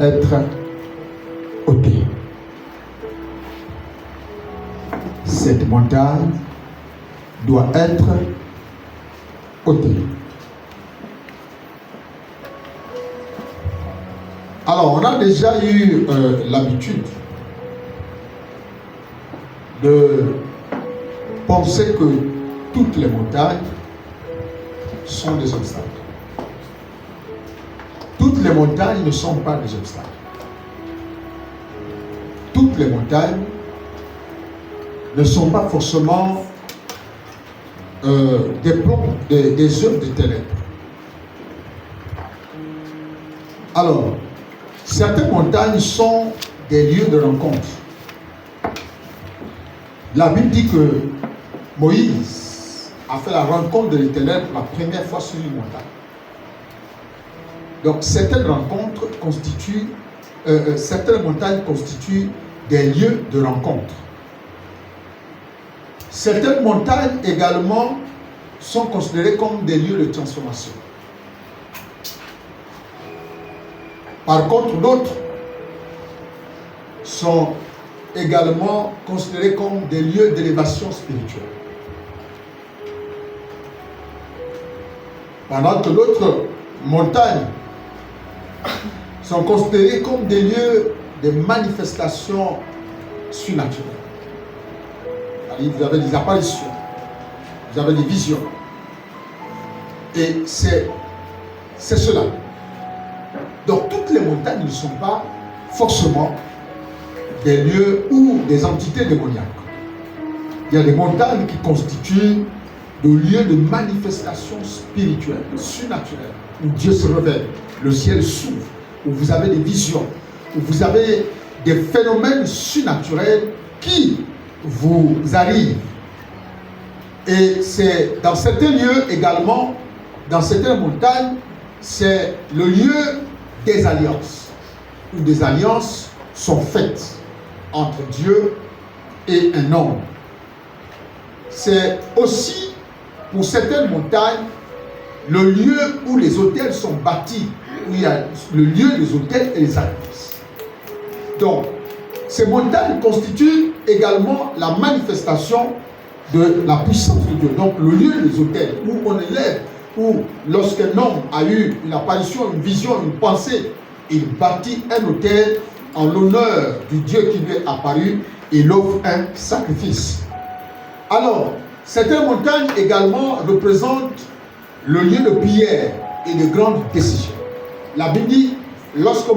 être ôtée. Cette montagne doit être ôtée. Alors, on a déjà eu l'habitude de penser que toutes les montagnes sont des obstacles. Toutes les montagnes ne sont pas des obstacles. Toutes les montagnes ne sont pas forcément des œuvres de ténèbres. Alors, certaines montagnes sont des lieux de rencontre. La Bible dit que Moïse a fait la rencontre de l'Éternel pour la première fois sur une montagne. Donc, certaines montagnes constituent des lieux de rencontre. Certaines montagnes également sont considérées comme des lieux de transformation. Par contre, d'autres sont également considérés comme des lieux d'élévation spirituelle. Pendant que d'autres montagnes sont considérées comme des lieux de manifestations surnaturelles. Vous avez des apparitions, vous avez des visions. Et c'est cela. Donc toutes les montagnes ne sont pas forcément des lieux ou des entités démoniaques. Il y a des montagnes qui constituent des lieux de manifestation spirituelle, surnaturelle, où Dieu se révèle, le ciel s'ouvre, où vous avez des visions, où vous avez des phénomènes surnaturels qui vous arrivent. Et c'est dans certains lieux également, dans certaines montagnes, c'est le lieu des alliances, où des alliances sont faites entre Dieu et un homme. C'est aussi, pour certaines montagnes, le lieu où les autels sont bâtis, où il y a le lieu des autels et les alliances. Donc, ces montagnes constituent également la manifestation de la puissance de Dieu. Donc, le lieu des autels, où on élève, où lorsqu'un homme a eu une apparition, une vision, une pensée, il bâtit un autel en l'honneur du Dieu qui lui est apparu, il offre un sacrifice. Alors, certaines montagnes également représentent le lieu de prière et de grandes décisions. La Bible dit, lorsque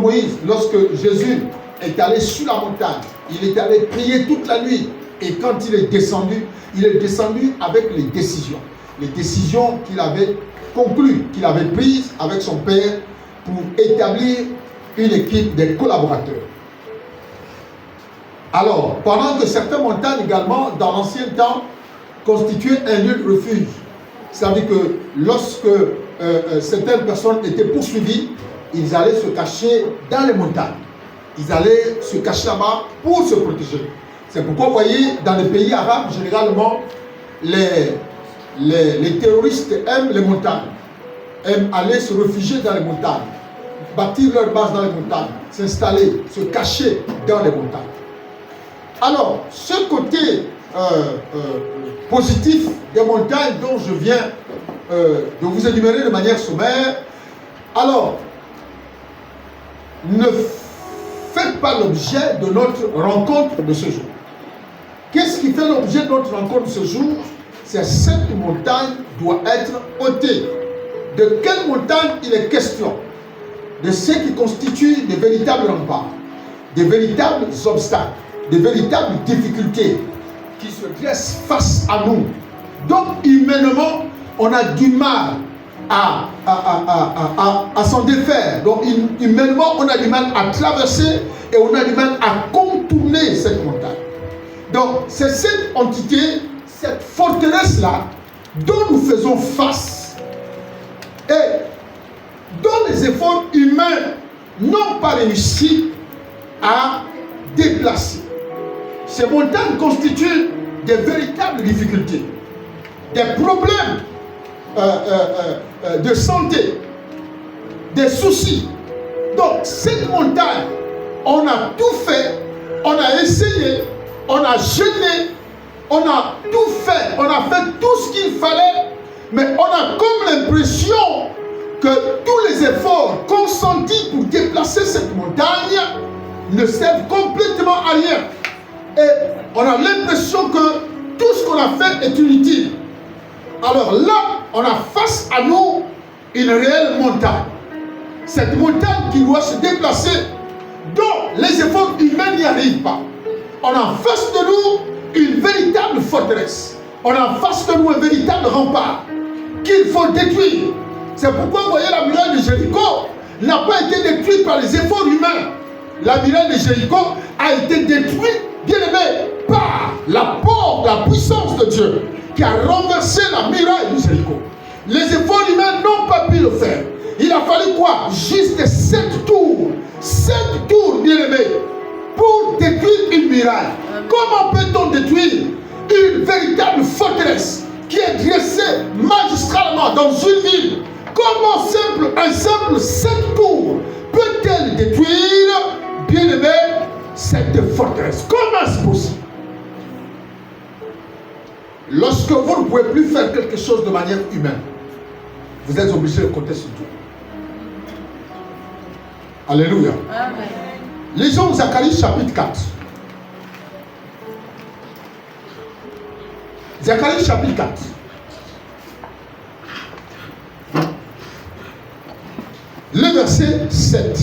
Jésus est allé sur la montagne, il est allé prier toute la nuit, et quand il est descendu avec les décisions qu'il avait conclues, qu'il avait prises avec son Père pour établir une équipe de collaborateurs. Alors, pendant que certaines montagnes également, dans l'ancien temps, constituaient un lieu de refuge. C'est-à-dire que lorsque certaines personnes étaient poursuivies, ils allaient se cacher dans les montagnes. Ils allaient se cacher là-bas pour se protéger. C'est pourquoi, vous voyez, dans les pays arabes, généralement, les terroristes aiment les montagnes, aiment aller se réfugier dans les montagnes, bâtir leur base dans les montagnes, s'installer, se cacher dans les montagnes. Alors, ce côté positif des montagnes dont je viens de vous énumérer de manière sommaire, alors, ne faites pas l'objet de notre rencontre de ce jour. Qu'est-ce qui fait l'objet de notre rencontre de ce jour? C'est cette montagne doit être ôtée. De quelle montagne il est question? De ce qui constitue des véritables remparts, des véritables obstacles, des véritables difficultés qui se dressent face à nous. Donc, humainement, on a du mal à s'en défaire. Donc, humainement, on a du mal à traverser et on a du mal à contourner cette montagne. Donc, c'est cette entité, cette forteresse-là, dont nous faisons face et dont les efforts humains n'ont pas réussi à déplacer. Ces montagnes constituent des véritables difficultés, des problèmes de santé, des soucis, Donc, cette montagne, on a tout fait, on a essayé, on a jeûné, on a tout fait, on a fait tout ce qu'il fallait, mais on a comme l'impression que tous les efforts consentis pour déplacer cette montagne ne servent complètement à rien. Et on a l'impression que tout ce qu'on a fait est inutile. Alors là, on a face à nous une réelle montagne. Cette montagne qui doit se déplacer, dont les efforts humains n'y arrivent pas. On a en face de nous une véritable forteresse. On a en face de nous un véritable rempart qu'il faut détruire. C'est pourquoi vous voyez la muraille de Jéricho n'a pas été détruite par les efforts humains. La muraille de Jéricho a été détruite, bien aimé, par l'apport, la puissance de Dieu qui a renversé la muraille de Jéricho. Les efforts humains n'ont pas pu le faire. Il a fallu quoi? Juste 7 tours. 7 tours, bien aimé, pour détruire une muraille. Comment peut-on détruire une véritable forteresse qui est dressée magistralement dans une ville? Comment un simple 7 tours peut-elle détruire, bien aimé, cette forteresse? Comment est-ce possible? Lorsque vous ne pouvez plus faire quelque chose de manière humaine, vous êtes obligé de compter sur Dieu. Alléluia. Amen. Lisons Zacharie chapitre 4. Zacharie chapitre 4. Le verset 7.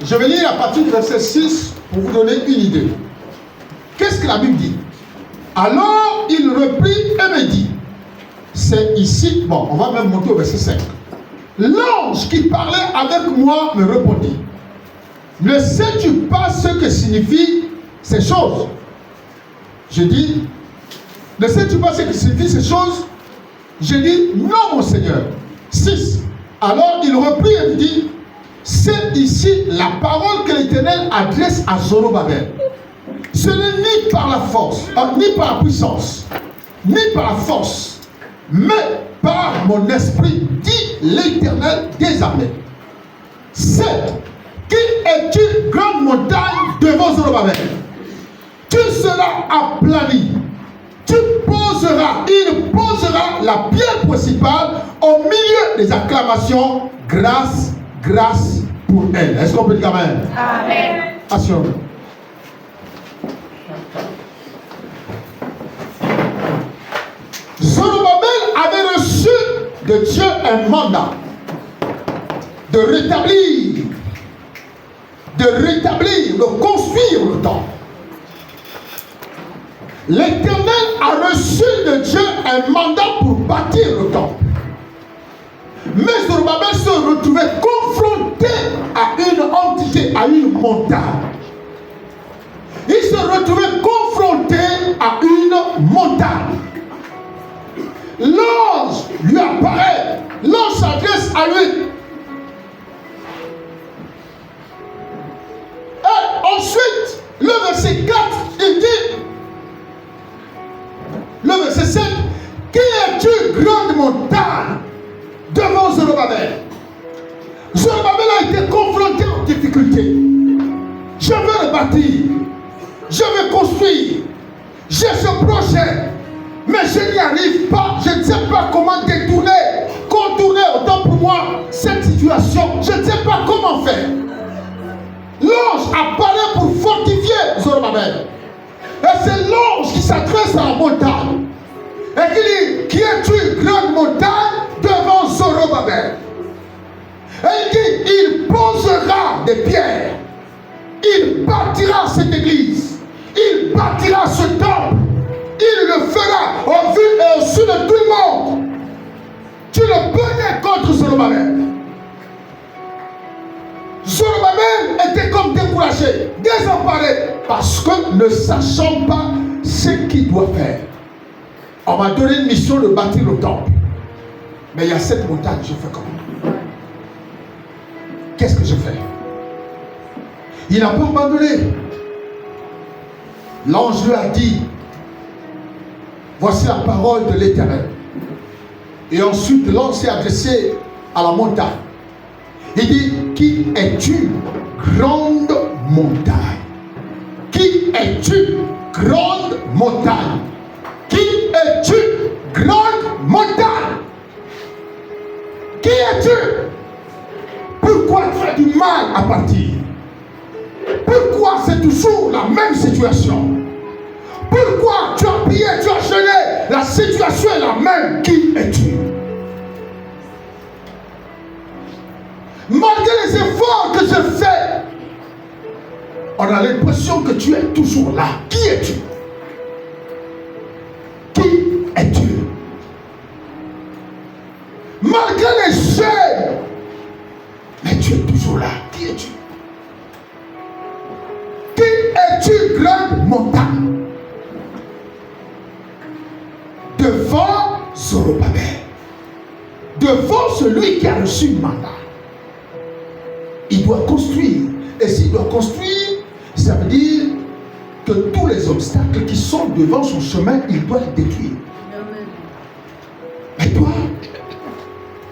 Je vais lire à partir du verset 6 pour vous donner une idée. Qu'est-ce que la Bible dit? Alors il reprit et me dit, c'est ici, bon, on va même monter au verset 5. L'ange qui parlait avec moi me répondit, ne sais-tu pas ce que signifient ces choses? Je dis, ne sais-tu pas ce que signifient ces choses? Je dis, non mon Seigneur. 6. Alors il reprit et me dit, c'est ici la parole que l'Éternel adresse à Zorobabel. Ce n'est ni par la force, ni par la puissance, ni par la force, mais par mon esprit, dit l'Éternel des armées. 7. Qui est une grande montagne devant Zorobabel? Tu seras aplani. Il posera la pierre principale au milieu des acclamations. Grâce, grâce pour elle. Est-ce qu'on peut dire amen? Amen. Assure-nous. Zorobabel avait reçu de Dieu un mandat de rétablir, de construire le temple. L'Éternel a reçu de Dieu un mandat pour bâtir le temple. Mais Zorobabel se retrouvait confronté à une entité, à une montagne. Il se retrouvait confronté à une montagne. L'ange lui apparaît, l'ange s'adresse à lui. Et ensuite, le verset 4, il dit, le verset 7, qui es-tu, grande montagne, devant Zorobabel? Zorobabel a été confronté aux difficultés. Je veux le bâtir, je veux construire, j'ai ce projet, mais je n'y arrive pas. Je ne sais pas comment contourner autant pour moi cette situation. Je ne sais pas comment faire. L'ange apparaît pour fortifier Zorobabel. Et c'est l'ange qui s'adresse à la montagne. Et qui dit, qui es-tu, grande montagne, devant Zorobabel? Et il dit, il posera des pierres. Il bâtira cette église. Il bâtira ce temple. Il le fera au vu et au su de tout le monde. Tu ne peux rien contre Zorobabel. Zorobabel était comme découragé, désemparé, parce que ne sachant pas ce qu'il doit faire. On m'a donné une mission de bâtir le temple. Mais il y a cette montagne, je fais comment? Qu'est-ce que je fais? Il n'a pas abandonné. L'ange lui a dit, voici la parole de l'Éternel. Et ensuite, l'homme s'est adressé à la montagne. Il dit, qui es-tu, grande montagne? Qui es-tu, grande montagne? Qui es-tu, grande montagne? Qui es-tu? Pourquoi tu as du mal à partir? Pourquoi c'est toujours la même situation? Pourquoi tu as prié, tu as jeûné? La situation est la même. Qui es-tu? Malgré les efforts que je fais, on a l'impression que tu es toujours là. Qui es-tu? Qui es-tu? Malgré les jeûnes, mais tu es toujours là. Qui es-tu? Qui es-tu, grande montagne? Devant Zorobabel, devant celui qui a reçu le mandat, il doit construire. Et s'il doit construire, ça veut dire que tous les obstacles qui sont devant son chemin, il doit les détruire. Mais toi,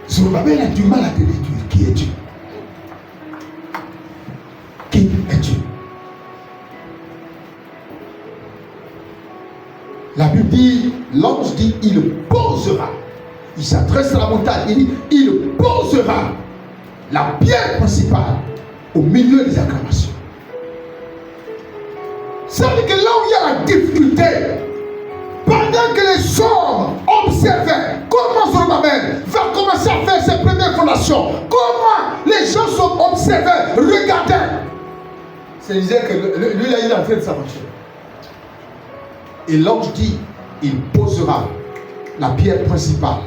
Zorobabel a du mal à te détruire. Qui es-tu? Qui es-tu? La Bible dit, l'ange dit, il posera. Il s'adresse à la montagne, il dit, il posera la pierre principale au milieu des acclamations. Ça veut dire que là où il y a la difficulté, pendant que les hommes observaient comment Zorobabel va commencer à faire ses premières fondations, comment les gens sont observés, regardaient, ça disait que lui là, il est en train de s'avancer. Et l'ange dit, il posera la pierre principale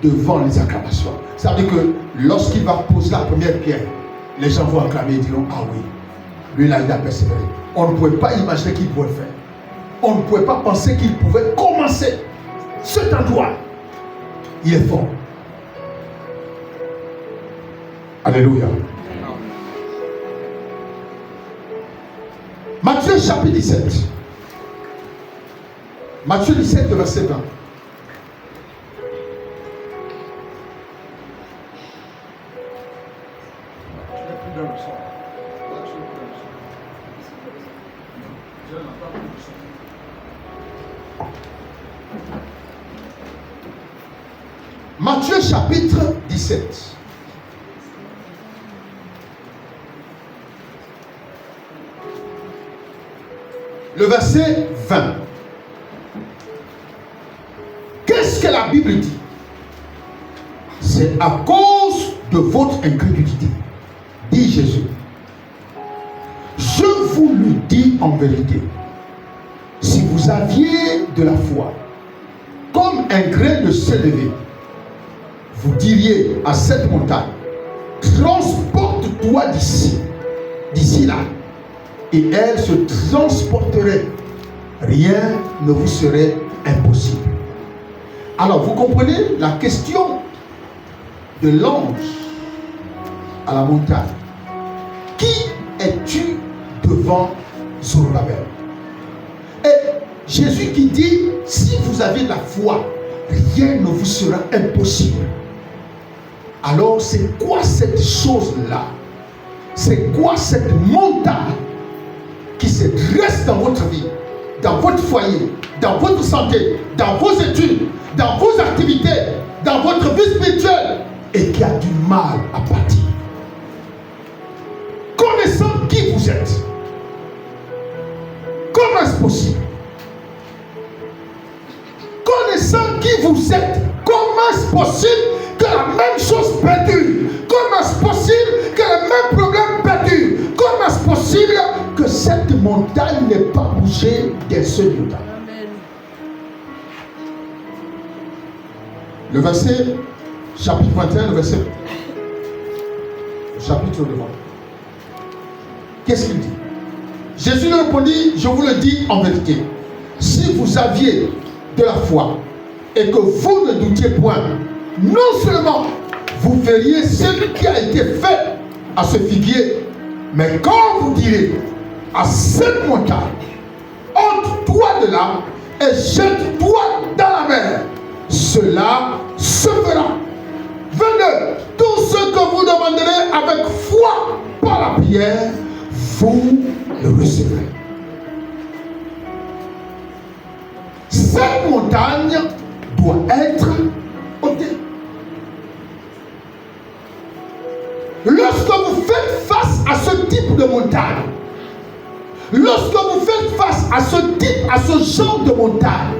devant les acclamations. Ça veut dire que lorsqu'il va poser la première pierre, les gens vont acclamer et diront, ah oui, lui là il a persévéré. On ne pouvait pas imaginer qu'il pouvait le faire. On ne pouvait pas penser qu'il pouvait commencer cet endroit. Il est fort. Alléluia. Matthieu chapitre 17. Matthieu 17, verset 20. Matthieu chapitre 17. Le verset 20. Qu'est-ce que la Bible dit? C'est à cause de votre incrédulité, dit Jésus. Je vous le dis en vérité, si vous aviez de la foi, comme un grain de sélévé, vous diriez à cette montagne, transporte-toi d'ici là, et elle se transporterait. Rien ne vous serait impossible. Alors, vous comprenez la question de l'ange à la montagne. Qui es-tu devant Zorobabel? Et Jésus qui dit, si vous avez de la foi, rien ne vous sera impossible. Alors, c'est quoi cette chose-là? C'est quoi cette montagne qui se dresse dans votre vie, dans votre foyer, dans votre santé, dans vos études, dans vos activités, dans votre vie spirituelle, et qui a du mal à partir? Connaissant qui vous êtes, comment est-ce possible? Connaissant qui vous êtes, comment est-ce possible que la même chose perdure? Comment est-ce possible que le même problème perdure? Comment est-ce possible que cette montagne n'ait pas bougé d'un seul iota? Le verset, chapitre 21, le verset, chapitre devant. Qu'est-ce qu'il dit? Jésus lui répondit, je vous le dis en vérité, si vous aviez de la foi et que vous ne doutiez point, non seulement vous feriez ce qui a été fait à ce figuier, mais quand vous direz à cette montagne, ôte-toi de là et jette-toi dans la mer, cela se fera. 22. Tout ce que vous demanderez avec foi par la prière, vous le recevrez. Cette montagne doit être ôtée. Lorsque vous faites face à ce type de montagne, lorsque vous faites face à ce type, à ce genre de montagne,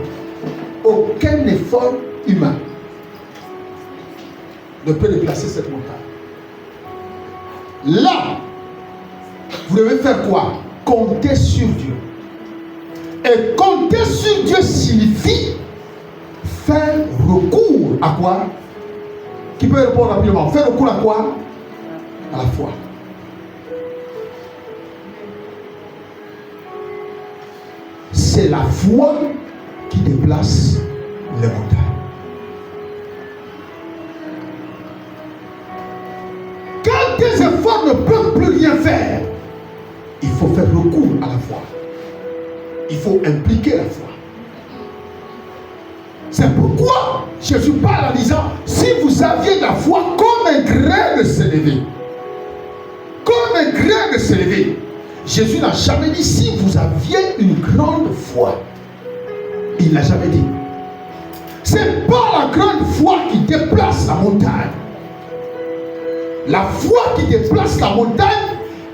aucun effort humain ne peut déplacer cette montagne. Là, vous devez faire quoi? Compter sur Dieu. Et compter sur Dieu signifie faire recours à quoi? Qui peut répondre rapidement? Faire recours à quoi? À la foi. C'est la foi qui déplace les montagnes. Quand tes efforts ne peuvent plus rien faire, il faut faire recours à la foi. Il faut impliquer la foi. C'est pourquoi Jésus parle en disant, si vous aviez de la foi comme un grain de sénévé, comme un grain de sénévé, Jésus n'a jamais dit si vous aviez une grande foi. Il n'a jamais dit. C'est pas la grande foi qui déplace la montagne. La foi qui déplace la montagne,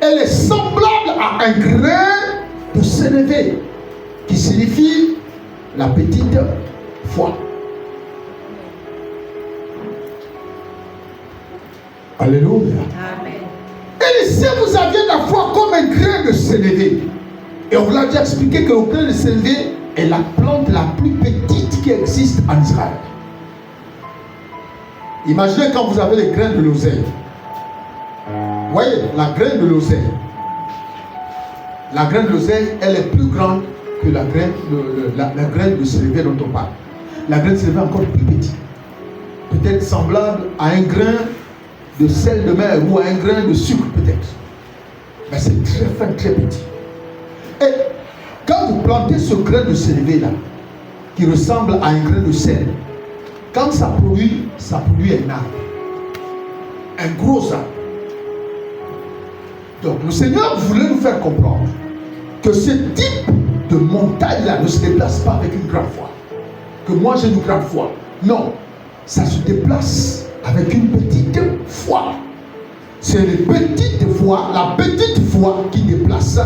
elle est semblable à un grain de sénévé, qui signifie la petite foi. Alléluia. Amen. Et si vous aviez la foi comme un grain de sénévé, et on vous l'a déjà expliqué que le grain de sénévé est la plante la plus petite qui existe en Israël. Imaginez quand vous avez les grains de l'oseille. Vous voyez, la graine de l'oseille. La graine de l'oseille, elle est plus grande que la graine de sénévé dont on parle. La graine de sénévé est encore plus petite. Peut-être semblable à un grain de sel de mer ou à un grain de sucre peut-être. Mais c'est très fin, très petit. Et quand vous plantez ce grain de sénévé là, qui ressemble à un grain de sel, quand ça produit un arbre. Un gros arbre. Donc le Seigneur voulait nous faire comprendre que ce type de montagne là ne se déplace pas avec une grande foi. Que moi j'ai une grande foi. Non, ça se déplace avec une petite foi. C'est la petite foi qui déplace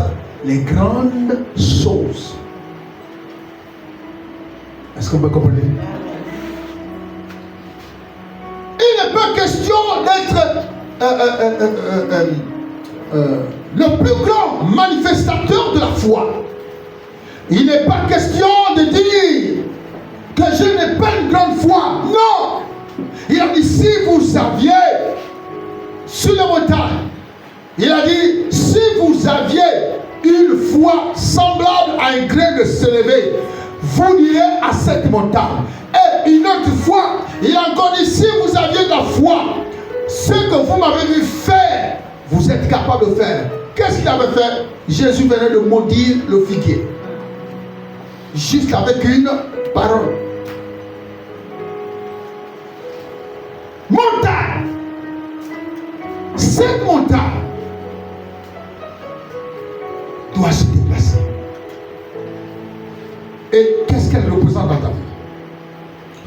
les grandes choses. Est-ce qu'on peut comprendre? Il n'est pas question d'être le plus grand manifestateur de la foi. Il n'est pas question de dire que je n'ai pas une grande foi. Non. Il a dit si vous aviez sur la montagne, il a dit si vous aviez une foi semblable à un grain de sénévé, vous direz à cette montagne. Et une autre fois, il a encore dit si vous aviez de la foi, ce que vous m'avez vu faire, vous êtes capable de faire. Qu'est-ce qu'il avait fait? Jésus venait de maudire le figuier. Juste avec une parole. Montagne. Cette montagne doit se déplacer. Et qu'est-ce qu'elle représente dans ta vie?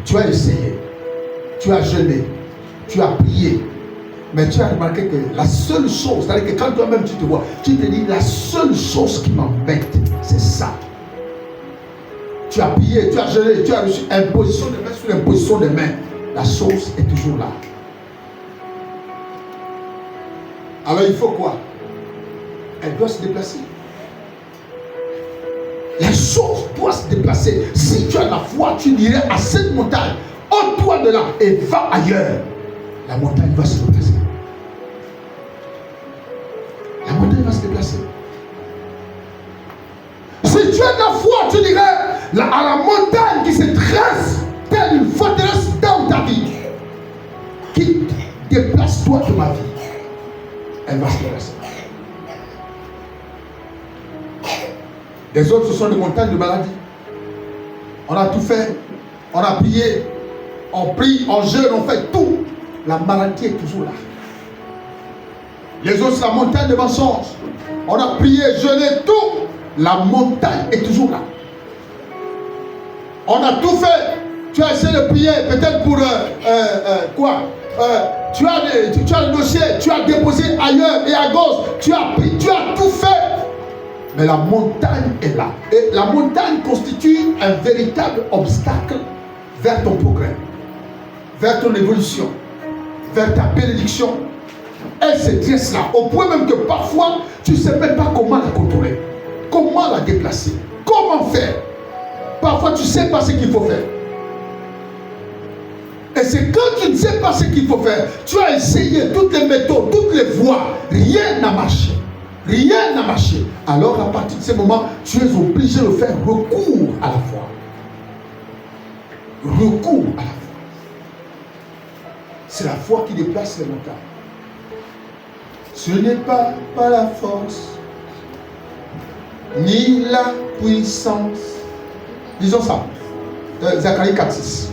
Tu as essayé, tu as jeûné, tu as prié, mais tu as remarqué que la seule chose, c'est-à-dire que quand toi-même tu te vois, tu te dis la seule chose qui m'embête, c'est ça. Tu as prié, tu as jeûné, tu as reçu imposition de main sur imposition de main. La chose est toujours là. Alors il faut quoi? Elle doit se déplacer. La chose doit se déplacer. Si tu as la foi, tu dirais à cette montagne, ôte-toi de là et va ailleurs. La montagne va se déplacer. La montagne va se déplacer. Si tu as la foi, tu dirais à la montagne qui se dresse telle une forteresse dans ta vie, qui déplace-toi de ma vie, elle va se déplacer. Les autres, ce sont des montagnes de maladie. On a tout fait, on a prié, on prie, on jeûne, on fait tout. La maladie est toujours là. Les autres, c'est la montagne de mensonges. On a prié, jeûné, tout. La montagne est toujours là. On a tout fait. Tu as essayé de prier, peut-être pour quoi? Tu as le dossier, tu as déposé ailleurs et à gauche. Tu as pris, tu as tout fait. Mais la montagne est là. Et la montagne constitue un véritable obstacle vers ton progrès, vers ton évolution, vers ta bénédiction. Elle se dresse là, au point même que parfois, tu ne sais même pas comment la contrôler, comment la déplacer, comment faire. Parfois, tu ne sais pas ce qu'il faut faire. Et c'est quand tu ne sais pas ce qu'il faut faire, tu as essayé toutes les méthodes, toutes les voies, rien n'a marché. Rien n'a marché. Alors, à partir de ce moment, tu es obligé de faire recours à la foi. Recours à la foi. C'est la foi qui déplace les montagnes. Ce n'est pas par la force, ni la puissance. Disons ça. Zacharie 4.6.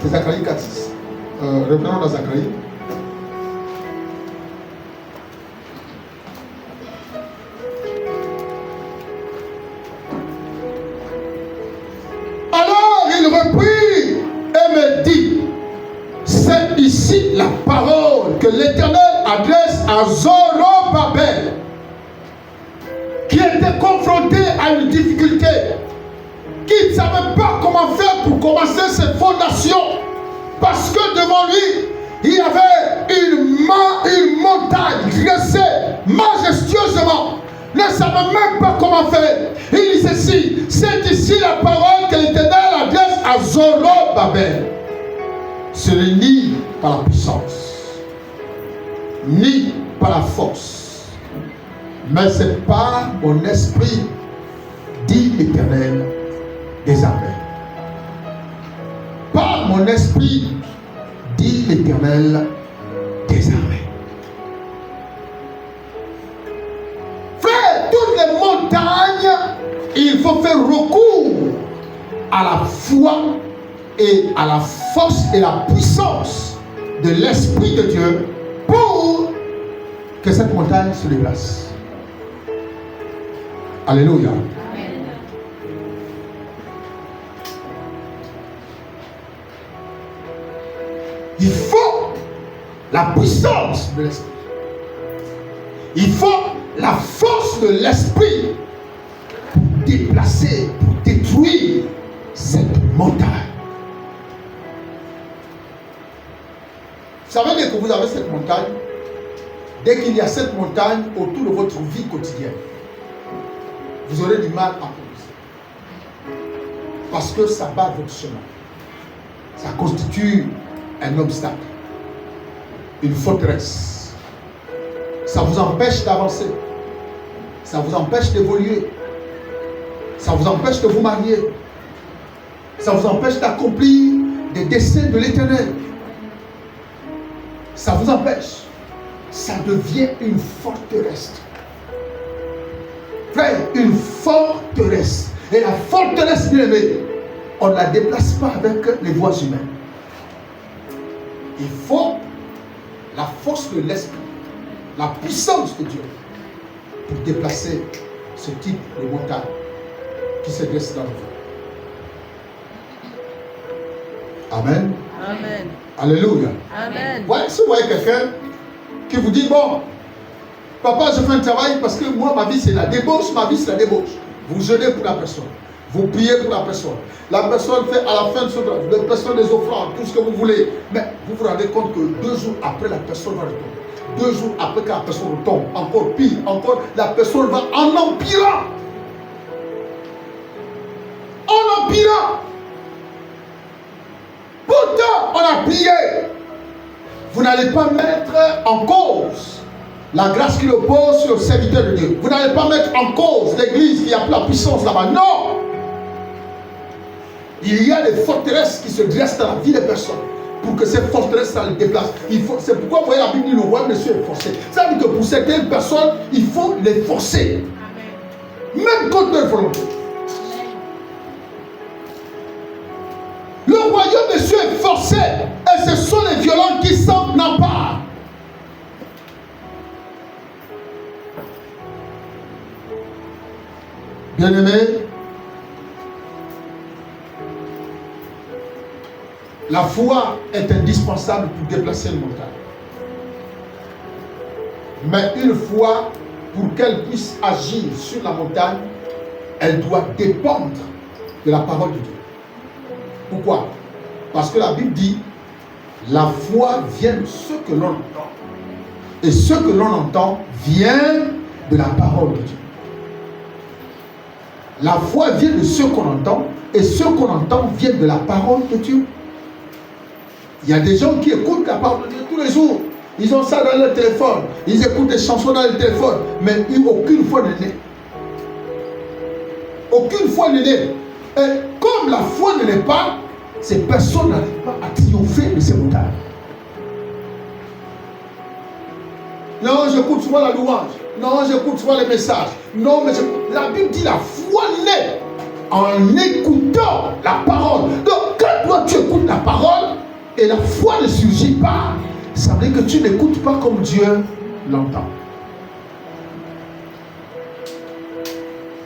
C'est Zacharie 4.6. Reprenons dans Zacharie. Alors il reprit et me dit, c'est ici la parole que l'Éternel adresse à Zorobabel, qui était confronté à une difficulté, qui ne savait pas comment faire pour commencer ses fondations, parce que devant lui, il y avait une montagne dressée majestueusement, ne savait même pas comment faire. Il dit ceci, c'est ici la parole que l'Éternel adresse à Zorobabel. Ce n'est ni par la puissance, ni par la force, mais c'est par mon esprit, dit l'Éternel des armées. Par mon esprit, dit l'Éternel des armées. Frère, toutes les montagnes, il faut faire recours à la foi et à la force et la puissance de l'Esprit de Dieu pour que cette montagne se déplace. Alléluia. Il faut la puissance de l'Esprit. Il faut la force de l'Esprit pour déplacer, pour détruire cette montagne. Vous savez que vous avez cette montagne, dès qu'il y a cette montagne autour de votre vie quotidienne, vous aurez du mal à progresser. Parce que ça bat votre chemin. Ça constitue un obstacle, une forteresse. Ça vous empêche d'avancer. Ça vous empêche d'évoluer. Ça vous empêche de vous marier. Ça vous empêche d'accomplir des desseins de l'Éternel. Ça vous empêche. Ça devient une forteresse. Frère, une forteresse. Et la forteresse, bien aimée, on ne la déplace pas avec les voies humaines. Il faut la force de l'Esprit, la puissance de Dieu pour déplacer ce type de montagne qui se dresse dans le feu. Amen. Amen. Alléluia. Amen. Voilà, si vous voyez quelqu'un qui vous dit, bon, papa, je fais un travail parce que moi, ma vie, c'est la débauche, ma vie, c'est la débauche. Vous jeûnez pour la personne. Vous priez pour la personne. La personne fait à la fin de ce temps, la personne des offrandes, tout ce que vous voulez. Mais vous vous rendez compte que 2 jours après, la personne va retomber. 2 jours après que la personne retombe, encore pire, encore, la personne va en empirant. En empirant. Pourtant, on a prié. Vous n'allez pas mettre en cause la grâce qu'il repose sur le serviteur de Dieu. Vous n'allez pas mettre en cause l'église qui a la puissance là-bas. Non! Il y a des forteresses qui se dressent dans la vie des personnes pour que ces forteresses ça les déplace. C'est pourquoi vous voyez la Bible dit le roi monsieur est forcé. Ça veut dire que pour certaines personnes, il faut les forcer. Même contre leur volonté. Le royaume de Dieu est forcé et ce sont les violents qui s'en emparent. Bien-aimés, la foi est indispensable pour déplacer une montagne. Mais une foi, pour qu'elle puisse agir sur la montagne, elle doit dépendre de la parole de Dieu. Pourquoi? Parce que la Bible dit, la foi vient de ce que l'on entend. Et ce que l'on entend vient de la parole de Dieu. La foi vient de ce qu'on entend, et ce qu'on entend vient de la parole de Dieu. Il y a des gens qui écoutent la parole de Dieu tous les jours. Ils ont ça dans leur téléphone. Ils écoutent des chansons dans leur téléphone. Mais aucune foi n'est née. Aucune foi n'est née. Et comme la foi ne l'est pas, ces personnes n'arrivent pas à triompher de ces montagnes. Non, j'écoute souvent la louange. Non, j'écoute souvent les messages. Non, mais la Bible dit la foi naît en écoutant la parole. Donc, quand toi tu écoutes la parole et la foi ne surgit pas, ça veut dire que tu n'écoutes pas comme Dieu l'entend.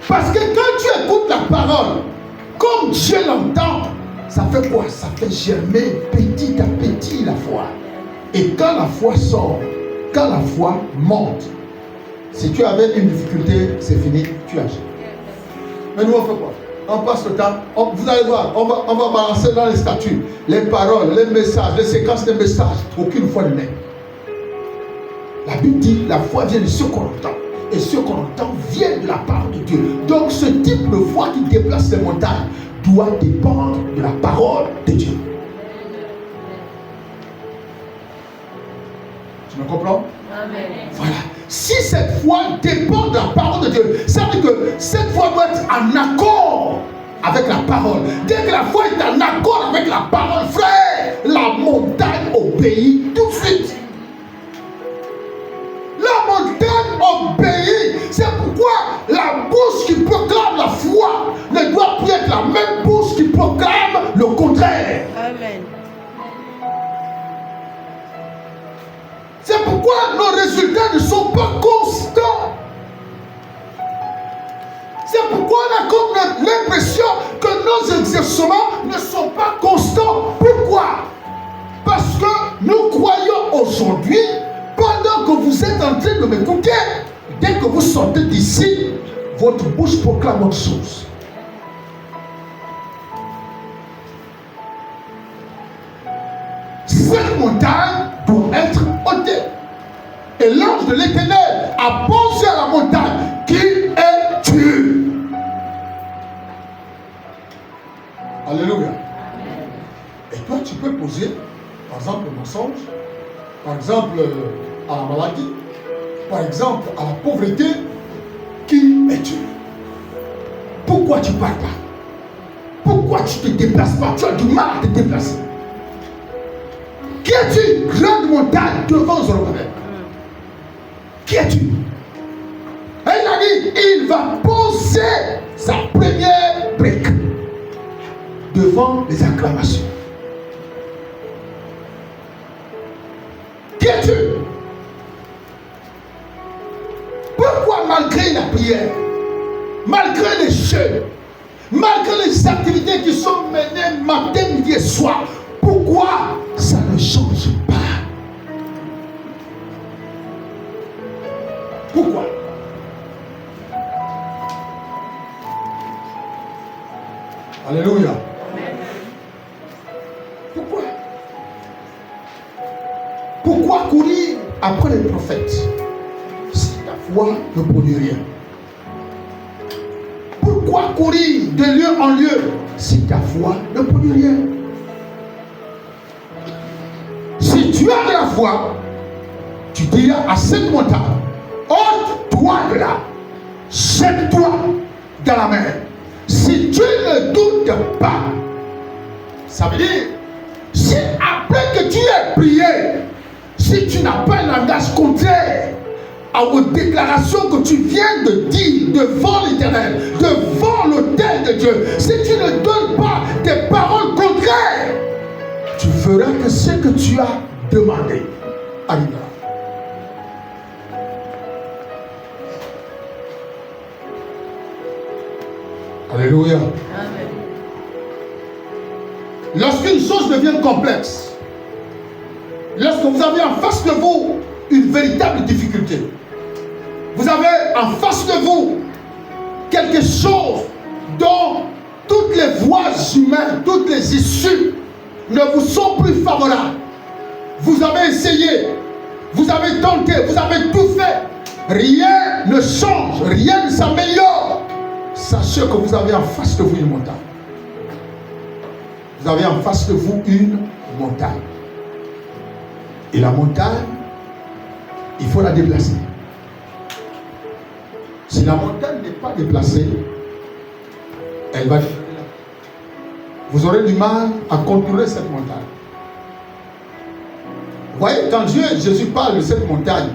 Parce que quand tu écoutes la parole comme Dieu l'entend, ça fait quoi? Ça fait germer petit à petit la foi. Et quand la foi sort, quand la foi monte, si tu avais une difficulté, c'est fini, tu agis. Mais nous on fait quoi? On passe le temps, vous allez voir, on va balancer dans les statuts, les paroles, les messages, les séquences de messages. Aucune foi ne naît. La Bible dit, la foi vient de ce qu'on entend. Et ce qu'on entend vient de la parole de Dieu. Donc ce type de foi qui déplace les montagnes doit dépendre de la parole de Dieu. Tu me comprends? Amen. Voilà. Si cette foi dépend de la parole de Dieu, ça veut dire que cette foi doit être en accord avec la parole. Dès que la foi est en accord avec la parole, frère, la montagne obéit tout de suite. La montagne obéit. C'est pourquoi la bouche qui proclame la foi ne doit plus être la même bouche qui proclame le contraire. Amen. C'est pourquoi nos résultats ne sont pas constants. C'est pourquoi on a comme l'impression que nos exercements ne sont pas constants. Pourquoi? Parce que nous croyons aujourd'hui, pendant que vous êtes en train de m'écouter, dès que vous sortez d'ici, votre bouche proclame autre chose. Cette montagne doit être ôtée. Et l'ange de l'Éternel a pensé à la montagne. Qui es-tu? Alléluia. Et toi, tu peux poser, par exemple, le mensonge, par exemple, à la maladie, par exemple, à la pauvreté. Qui es-tu? Pourquoi tu ne parles pas? Pourquoi tu ne te déplaces pas? Tu as du mal à te déplacer. Qui es-tu? Grande montagne devant Zorobabel. Qui es-tu? Et il a dit, il va poser sa première brique devant les acclamations. Qui es-tu? Pourquoi malgré la prière, malgré les jeûnes, malgré les activités qui sont menées matin, midi et soir, pourquoi ça ne change pas? Pourquoi? Alléluia. Pourquoi? Pourquoi courir après les prophètes si ta foi ne produit rien? Pourquoi courir de lieu en lieu si ta foi ne produit rien? Si tu as de la foi, tu diras à cette montagne, ôte-toi de là, jette-toi dans la mer. Si tu ne doutes pas, ça veut dire, si après que tu aies prié, si tu n'as pas un langage contraire aux déclarations que tu viens de dire devant l'Éternel, devant l'autel de Dieu, si tu ne donnes pas des paroles contraires, tu verras que ce que tu as demandé arrivera. Alléluia. Amen. Lorsqu'une chose devient complexe, lorsque vous avez en face de vous une véritable difficulté, vous avez en face de vous quelque chose dont toutes les voies humaines, toutes les issues ne vous sont plus favorables. Vous avez essayé, vous avez tenté, vous avez tout fait. Rien ne change, rien ne s'améliore. Sachez que vous avez en face de vous une montagne. Vous avez en face de vous une montagne. Et la montagne, il faut la déplacer. Si la montagne n'est pas déplacée, elle va... Vous aurez du mal à contrôler cette montagne. Vous voyez, quand Jésus parle de cette montagne,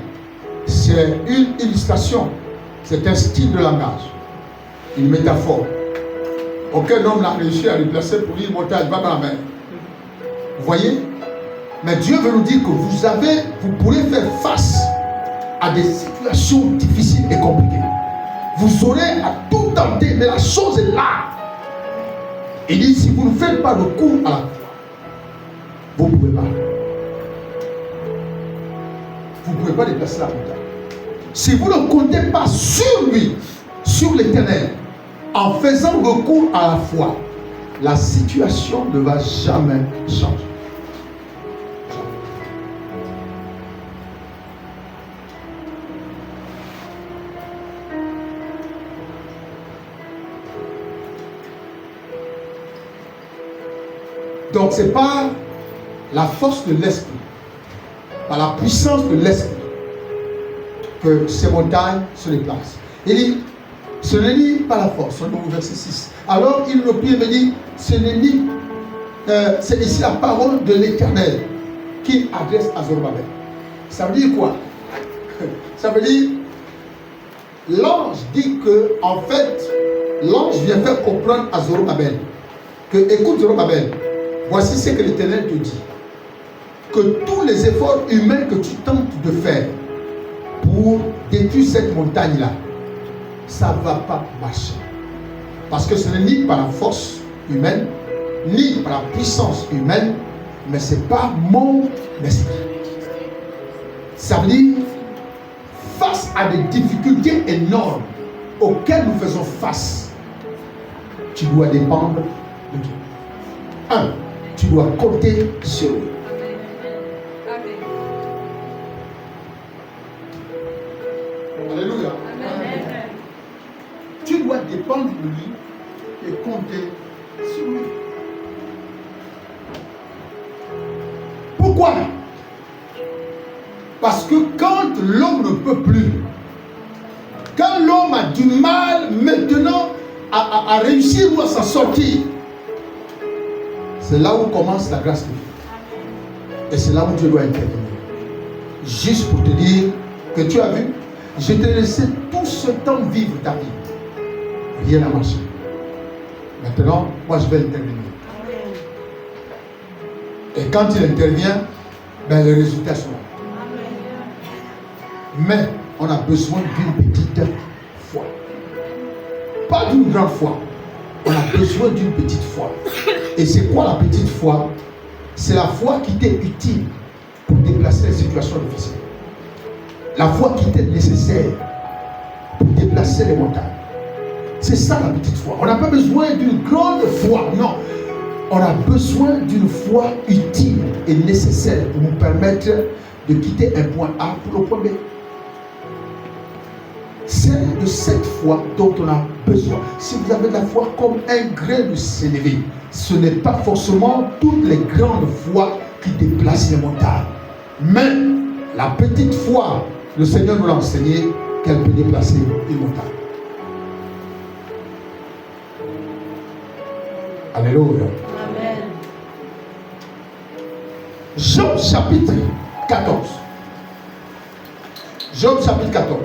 c'est une illustration, c'est un style de langage, une métaphore. Aucun homme n'a réussi à déplacer pour dire montagne, va dans la mer. Vous voyez? Mais Dieu veut nous dire que vous pourrez faire face à des situations difficiles et compliquées. Vous aurez à tout tenter, mais la chose est là. Il dit, si vous ne faites pas recours à la foi, vous ne pouvez pas. Vous ne pouvez pas déplacer la montagne. Si vous ne comptez pas sur lui, sur l'Éternel, en faisant recours à la foi, la situation ne va jamais changer. Donc ce n'est pas la force de l'esprit, par la puissance de l'esprit, que ces montagnes se déplacent. Il dit, ce n'est ni par la force, au verset 6. Alors il replie et me dit, ce n'est ni, c'est ici la parole de l'Éternel qu'il adresse à Zorobabel. Ça veut dire quoi? Ça veut dire, l'ange dit que, en fait, l'ange vient faire comprendre à Zorobabel que, écoute Zorobabel, voici ce que l'Éternel te dit. Que tous les efforts humains que tu tentes de faire pour détruire cette montagne-là, ça ne va pas marcher. Parce que ce n'est ni par la force humaine, ni par la puissance humaine, mais ce n'est pas mon esprit. Ça veut dire, face à des difficultés énormes auxquelles nous faisons face, tu dois dépendre de Dieu. 1. Tu dois compter sur lui. Alléluia. Amen. Tu dois dépendre de lui et compter sur lui. Pourquoi? Parce que quand l'homme ne peut plus, quand l'homme a du mal maintenant à réussir ou à s'en sortir, c'est là où commence la grâce de Dieu. Et c'est là où Dieu doit intervenir. Juste pour te dire que tu as vu, je t'ai laissé tout ce temps vivre ta vie. Rien n'a marché. Maintenant, moi je vais intervenir. Et quand il intervient, ben les résultats sont là. Mais on a besoin d'une petite foi. Pas d'une grande foi. On a besoin d'une petite foi. Et c'est quoi la petite foi? C'est la foi qui t'est utile pour déplacer les situations difficiles. La foi qui t'est nécessaire pour déplacer les montagnes. C'est ça la petite foi. On n'a pas besoin d'une grande foi, non. On a besoin d'une foi utile et nécessaire pour nous permettre de quitter un point A pour le point B. C'est de cette foi dont on a besoin. Si vous avez de la foi comme un grain de sénévé, ce n'est pas forcément toutes les grandes foi qui déplacent les montagnes. Mais la petite foi, le Seigneur nous l'a enseigné qu'elle peut déplacer une montagne. Alléluia. Amen. Job chapitre 14. Job chapitre 14.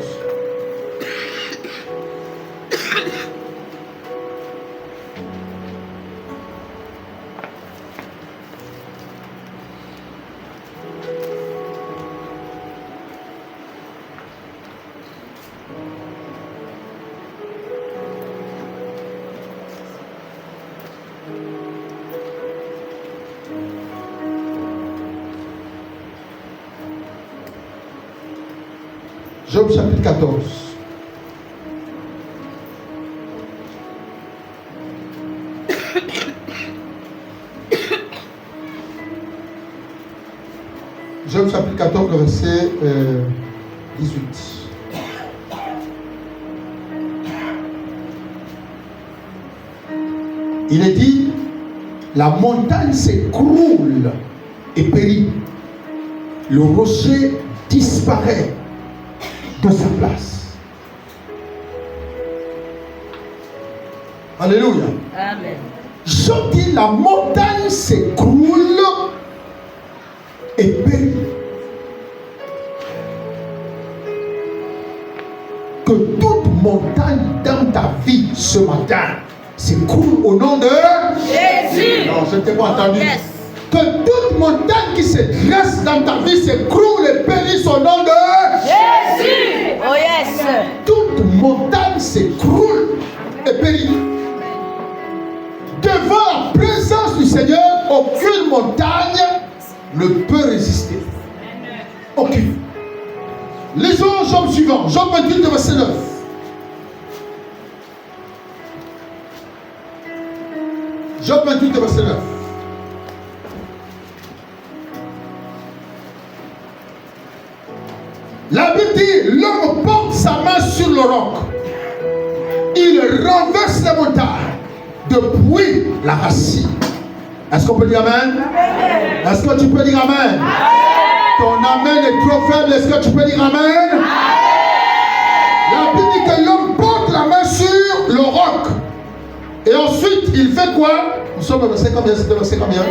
Job chapitre 14. Job chapitre 14, verset 18. Il est dit, la montagne s'écroule et périt. Le rocher disparaît de sa place. Alléluia. Amen. Job dit, la montagne s'écroule et périt. Que toute montagne dans ta vie ce matin s'écroule au nom de Jésus. Non, je ne t'ai pas entendu. Yes. Que toute montagne qui se dresse dans ta vie s'écroule et périsse au nom de Jésus. Oh yes. Toute montagne s'écroule et périt. Devant la présence du Seigneur, aucune montagne ne peut résister. Aucune. Lisons Job suivant. Job 28, verset 9. Job 28, verset 9. La Bible dit, l'homme porte sa main sur le roc. Il renverse les montagnes depuis la racine. Est-ce qu'on peut dire amen? Est-ce que tu peux dire amen? Ton amen est trop faible. Est-ce que tu peux dire amen? La Bible dit que l'homme porte la main sur le roc. Et ensuite, il fait quoi? Nous sommes au verset combien? C'était verset combien?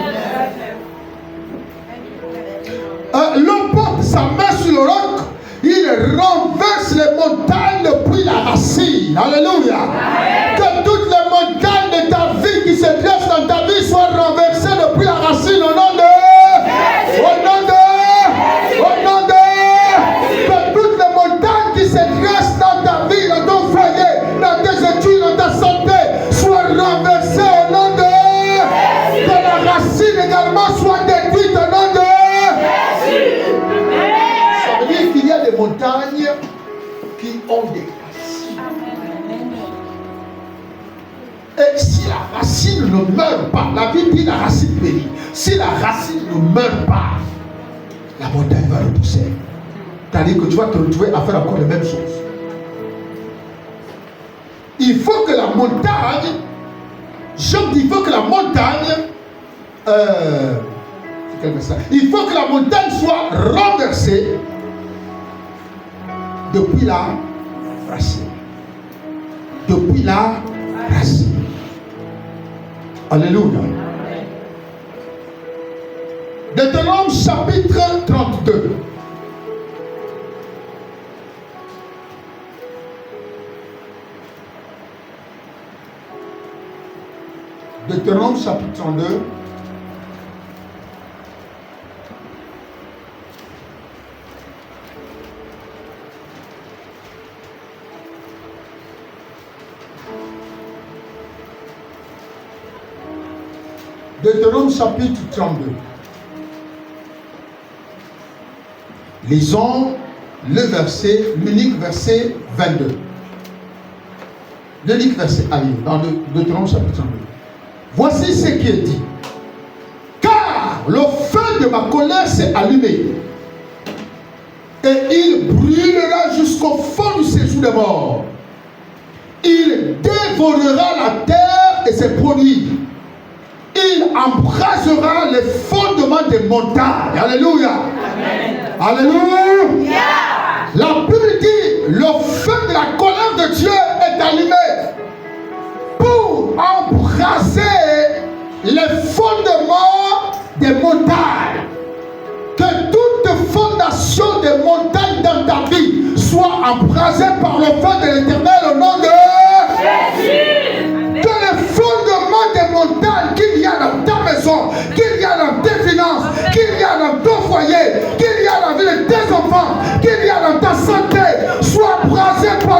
L'homme porte sa main sur le roc. Il renverse les montagnes depuis la racine. Alléluia. Que toutes les montagnes de ta vie qui se dressent dans ta vie soient renversées depuis la racine au nom de... Au nom de... Au nom de... Que toutes les montagnes qui se dressent dans ta vie, dans ton foyer, dans tes études, dans ta santé, soient renversées au nom de... Que la racine également soit détruite au nom de... Il y a des montagnes qui ont des racines. Et si la racine ne meurt pas, la Bible dit la racine périt. Si la racine ne meurt pas, la montagne va repousser. C'est-à-dire que tu vas te retrouver à faire encore les mêmes choses. Il faut que la montagne, Job dit, il faut que la montagne, il faut que la montagne soit renversée depuis la racine. Depuis la racine. Alléluia. Deutéronome chapitre 32. Deutéronome chapitre 32. Deutéronome chapitre 32. Lisons le verset, l'unique verset 22. L'unique verset, allez, dans Deutéronome chapitre 32. Voici ce qui est dit. Car le feu de ma colère s'est allumé, et il brûlera jusqu'au fond du séjour des morts. Il dévorera la terre et ses produits. Il embrasera les fondements des montagnes. Alléluia. Amen. Alléluia. La Bible dit, le feu de la colère de Dieu est allumé pour embraser les fondements des montagnes. Que toute fondation des montagnes dans ta vie soit embrasée par le feu de l'Éternel au nom de Jésus. Que les fondements des montagnes qu'il y a dans ta maison, qu'il y a dans tes finances, qu'il y a dans ton foyer, qu'il y a dans la vie de tes enfants, qu'il y a dans ta santé, soient embrasés par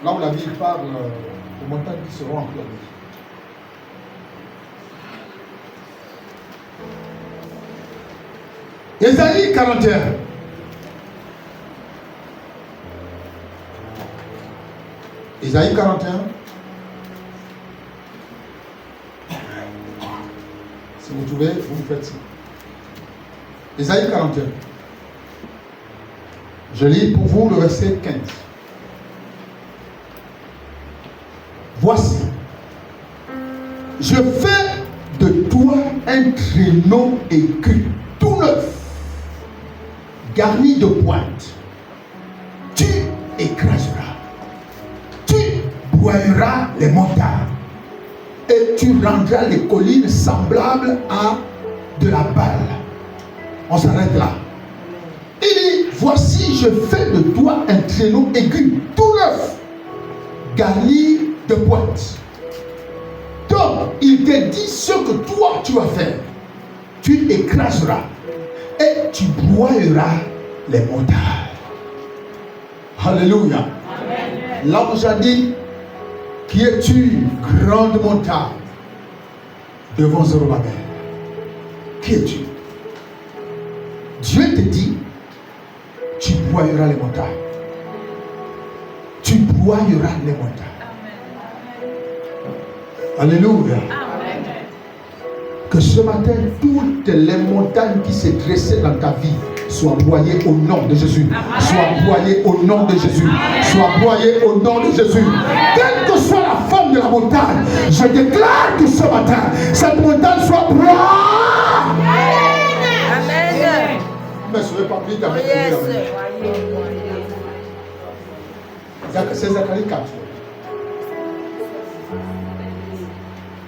Là où la Bible parle aux montagnes qui seront enclavées. Ésaïe 41. Ésaïe 41. Si vous trouvez, vous faites ça. Ésaïe 41. Je lis pour vous le verset 15. Voici, je fais de toi un traîneau aigu, tout neuf, garni de pointes. Tu écraseras, tu broyeras les montagnes et tu rendras les collines semblables à de la balle. On s'arrête là. Il dit, voici, je fais de toi un traîneau aigu, tout neuf, garni de pointes. Donc, il te dit ce que toi tu vas faire. Tu écraseras et tu broyeras les montagnes. Alléluia. Amen. L'ange a dit, qui es-tu, grande montagne, devant Zorobabel? Qui es-tu? Dieu te dit, tu broyeras les montagnes. Tu broyeras les montagnes. Alléluia. Amen. Que ce matin, toutes les montagnes qui se dressaient dans ta vie soient broyées au nom de Jésus. Amen. Soient broyées au nom de Jésus. Amen. Soient broyées au nom de Jésus. Amen. Quelle que soit la forme de la montagne, je déclare que ce matin, cette montagne soit broyée. Amen. Mais je ne vais pas prier ta main. C'est Zacharie 4.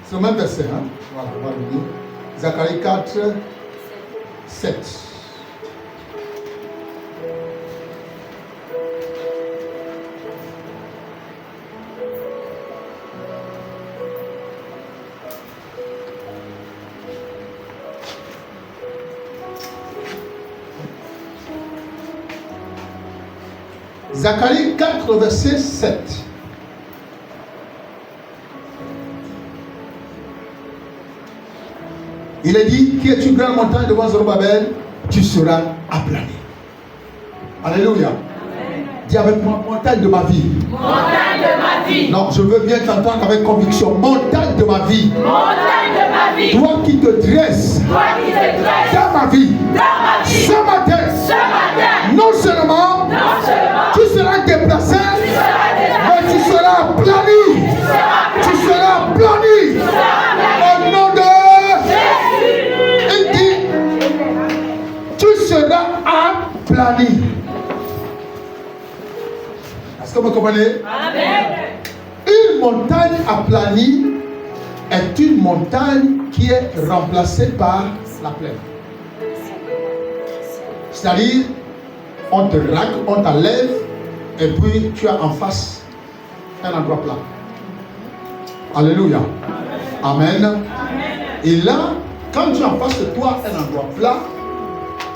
C'est le même verset, hein? Voilà, on va le lire. Zacharie 4, 7. Zacharie 4, verset 7. Il est dit, qui es-tu grande montagne devant Zorobabel, tu seras aplani. Alléluia. Amen. Dis avec moi, montagne de ma vie. Montagne de ma vie. Non, je veux bien t'entendre avec conviction. Montagne de ma vie. Montagne de ma vie. Toi qui te dresses. Toi qui te dresses. Dans ma vie. Dans ma vie. Ce matin. Ce matin. Non seulement. Tu seras déplacé. Mais tu seras aplani. Tu seras aplani. Au nom de aplani. Est-ce que vous comprenez? Amen. Une montagne aplanie est une montagne qui est remplacée par la plaine. C'est-à-dire, on te raque, on t'enlève, et puis tu as en face un endroit plat. Alléluia. Amen. Amen. Et là, quand tu as en face de toi un endroit plat,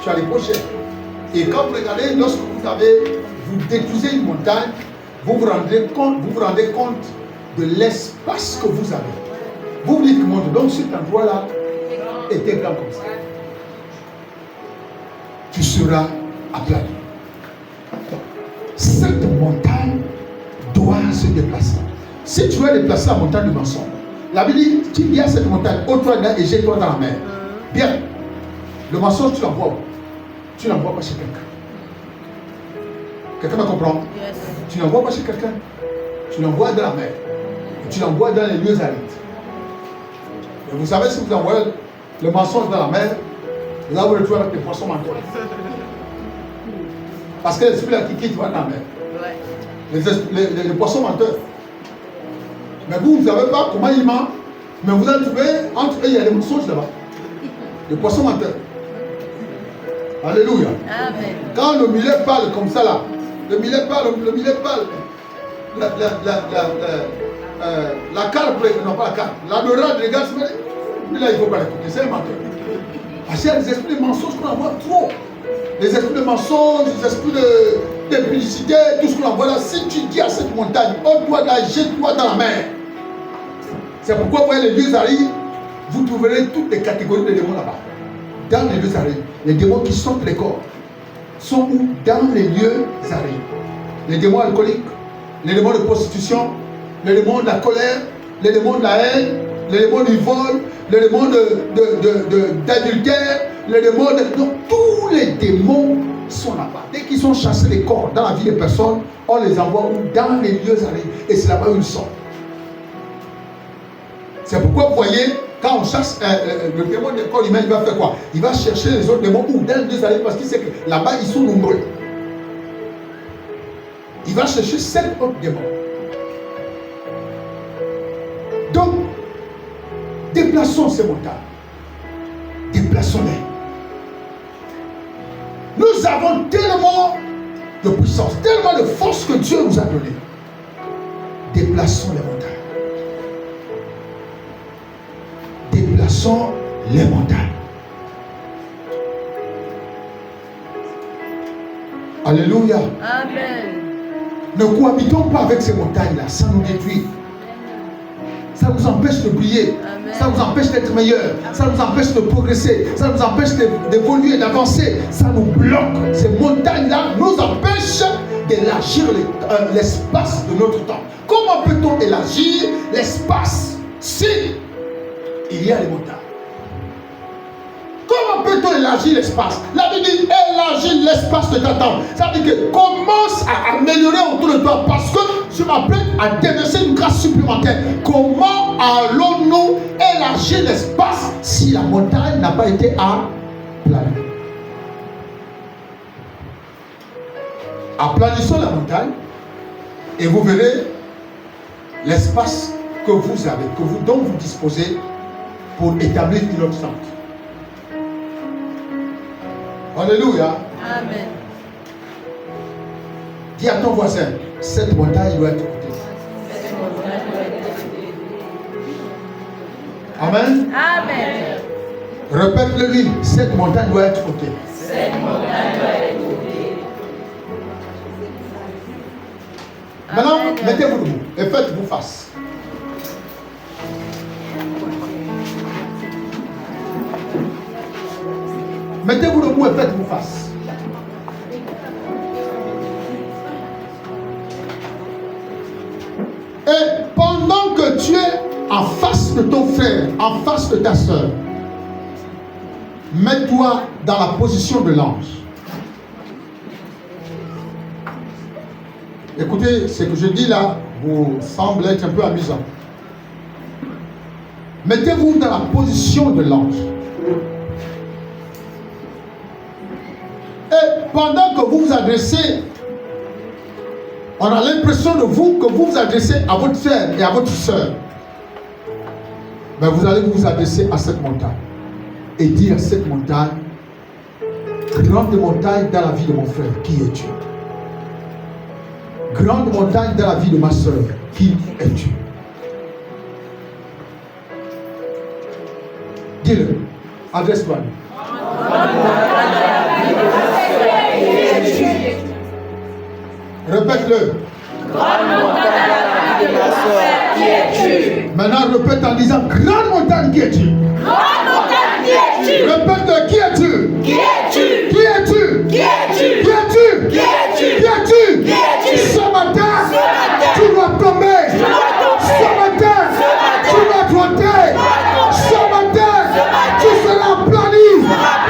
tu as les pochettes. Et quand vous regardez, lorsque vous détruisez une montagne, vous vous rendez compte de l'espace que vous avez. Vous vous dites que donc cet endroit-là était grand comme ça. Tu seras aplani. Cette montagne doit se déplacer. Si tu veux déplacer la montagne de mensonge, la Bible dit, tu viens à cette montagne, ôte-toi dedans et jette-toi dans la mer. Bien. Le mensonge, tu l'envoies. Tu n'envoies pas chez quelqu'un. Quelqu'un me comprend? Yes. Tu n'envoies pas chez quelqu'un. Tu l'envoies dans la mer. Tu l'envoies dans les lieux arides. Et vous savez, si vous envoyez le mensonge dans la mer, là vous le retrouvez avec les poissons menteurs. Parce que l'esprit là qui quitte va dans la mer. Les poissons menteurs. Mais vous ne savez pas comment ils mentent. Mais vous allez trouver, entre eux, il y a des mensonges là-bas. Les poissons menteurs. Alléluia. Amen. Quand le mulet parle comme ça là, le mulet parle, la carpe, non pas la carpe, l'adorade regarde, là il ne faut pas l'écouter, c'est un menteur. Parce qu'il y a des esprits de mensonges qu'on envoie trop. Les esprits de mensonges, les esprits des publicités, tout ce qu'on envoie là, si tu dis à cette montagne, ôte-toi là, jette-toi dans la mer. C'est pourquoi vous voyez les lieux arides, vous trouverez toutes les catégories de démons là-bas. Dans les lieux arides, les démons qui sortent les corps sont où? Dans les lieux arides. Les démons alcooliques, les démons de prostitution, les démons de la colère, les démons de la haine, les démons du vol, les démons d'adultère, les démons de... Donc, tous les démons sont là-bas. Dès qu'ils ont chassé les corps dans la vie des personnes, on les envoie dans les lieux arides. Et c'est là-bas où ils sont. C'est pourquoi vous voyez, quand on chasse le démon du corps humain, il va faire quoi? Il va chercher les autres démons ou dans les lieux arides parce qu'il sait que là-bas, ils sont nombreux. Il va chercher 7 autres démons. Donc, déplaçons ces montagnes. Déplaçons-les. Nous avons tellement de puissance, tellement de force que Dieu nous a donné. Déplaçons les montagnes. Déplaçons les montagnes. Alléluia. Amen. Ne cohabitons pas avec ces montagnes-là, ça nous détruit. Ça nous empêche de briller. Amen. Ça nous empêche d'être meilleurs. Ça nous empêche de progresser. Ça nous empêche d'évoluer, d'avancer. Ça nous bloque. Ces montagnes-là nous empêchent d'élargir l'espace de notre temps. Comment peut-on élargir l'espace si il y a les montagnes? Comment peut-on élargir l'espace? La Bible dit élargir l'espace de ta temps. Ça veut dire que commence à améliorer autour de toi parce que je m'apprête à déverser une grâce supplémentaire. Comment allons-nous élargir l'espace si la montagne n'a pas été aplanée? Aplanissons la montagne et vous verrez l'espace que vous avez, dont vous disposez pour établir une autre centre. Alléluia. Amen. Dis à ton voisin, cette montagne doit être écoutée. Amen. Amen. Répète-le-lui, cette montagne doit être écoutée. Cette montagne doit être écoutée. Maintenant, mettez-vous debout et faites-vous face. Mettez-vous debout et faites-vous face. Et pendant que tu es en face de ton frère, en face de ta soeur, mets-toi dans la position de l'ange. Écoutez, ce que je dis là vous semble être un peu amusant. Mettez-vous dans la position de l'ange. Et pendant que vous vous adressez, on a l'impression de vous que vous vous adressez à votre frère et à votre soeur. Mais vous allez vous adresser à cette montagne et dire à cette montagne, grande montagne dans la vie de mon frère, qui es-tu? Grande montagne dans la vie de ma soeur, qui es-tu? Dis-le, adresse-toi. Répète-le. Grande montagne dans la vie de ma soeur, qui es-tu? Maintenant, répète en disant, grande montagne, qui es-tu? Grande montagne, qui es-tu? Répète, qui es-tu? Qui es-tu? Qui es-tu? Qui es-tu? Qui es-tu? Qui es-tu? Qui es-tu? Qui es-tu? Ce matin, tu dois tomber. Ce matin, tu dois flotter. Ce matin, tu seras aplani.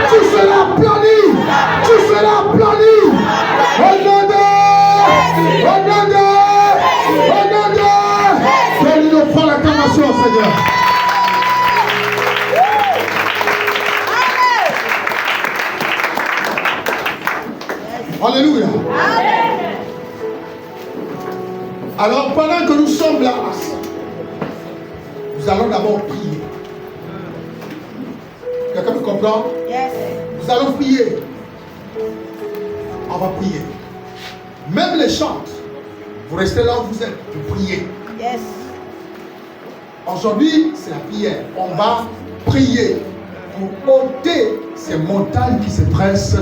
Tu seras aplani. Tu seras aplani. Fais-nous prendre l'acclamation, Seigneur. Alléluia. Alors, pendant que nous sommes là, nous allons d'abord prier. Quelqu'un me comprend? Yes. Nous allons prier. On va prier. Même les chantes, vous restez là où vous êtes, vous priez. Yes. Aujourd'hui, c'est la prière. On va prier pour ôter ces montagnes qui se dressent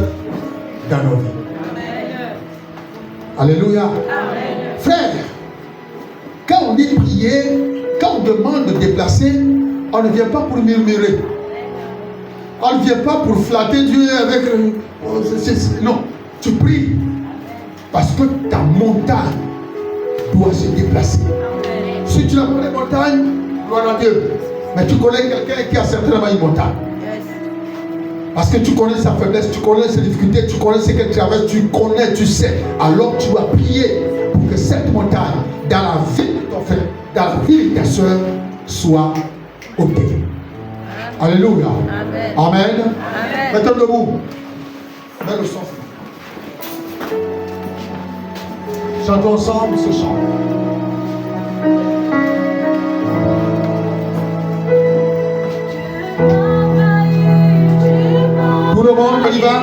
dans nos vies. Amen. Alléluia. Frère, quand on dit prier, quand on demande de déplacer, on ne vient pas pour murmurer. On ne vient pas pour flatter Dieu avec... non, tu pries. Parce que ta montagne doit se déplacer. Si tu n'as pas de montagne, gloire à Dieu. Mais tu connais quelqu'un qui a certainement une montagne. Parce que tu connais sa faiblesse, tu connais ses difficultés, tu connais ce qu'elle traverse, tu connais, tu sais. Alors tu dois prier pour que cette montagne, dans la vie de ton frère, dans la vie de ta soeur, soit ôtée. Alléluia. Amen. Amen. Mettons debout. Mets le son. Chantons ensemble ce chant. Tout le monde, on y va.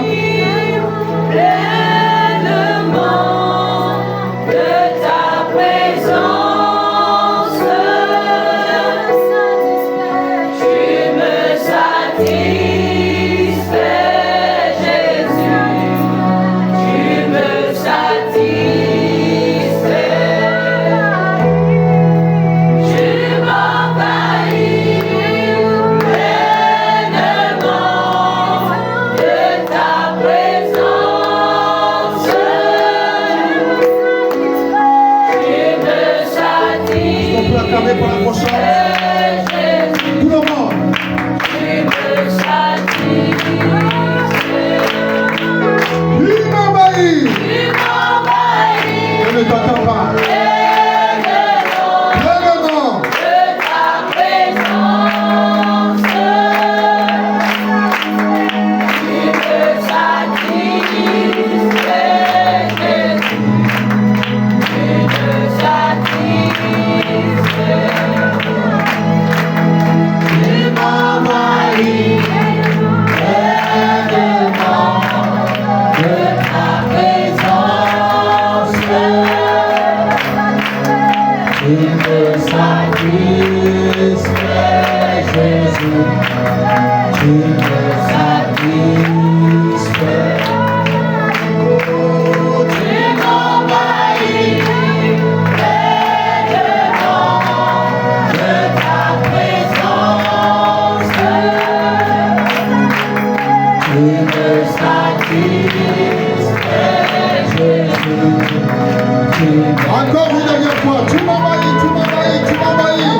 Encore une dernière fois, tu m'envahis, tu m'envahis, tu m'envahis.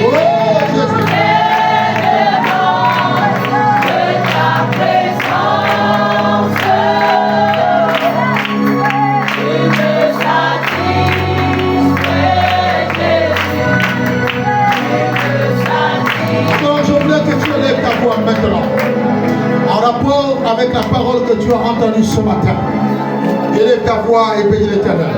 Oh Jésus. Alors je voulais que tu élèves ta voix maintenant, en rapport avec la parole que tu as entendue ce matin. Élève ta voix et bénis l'Éternel.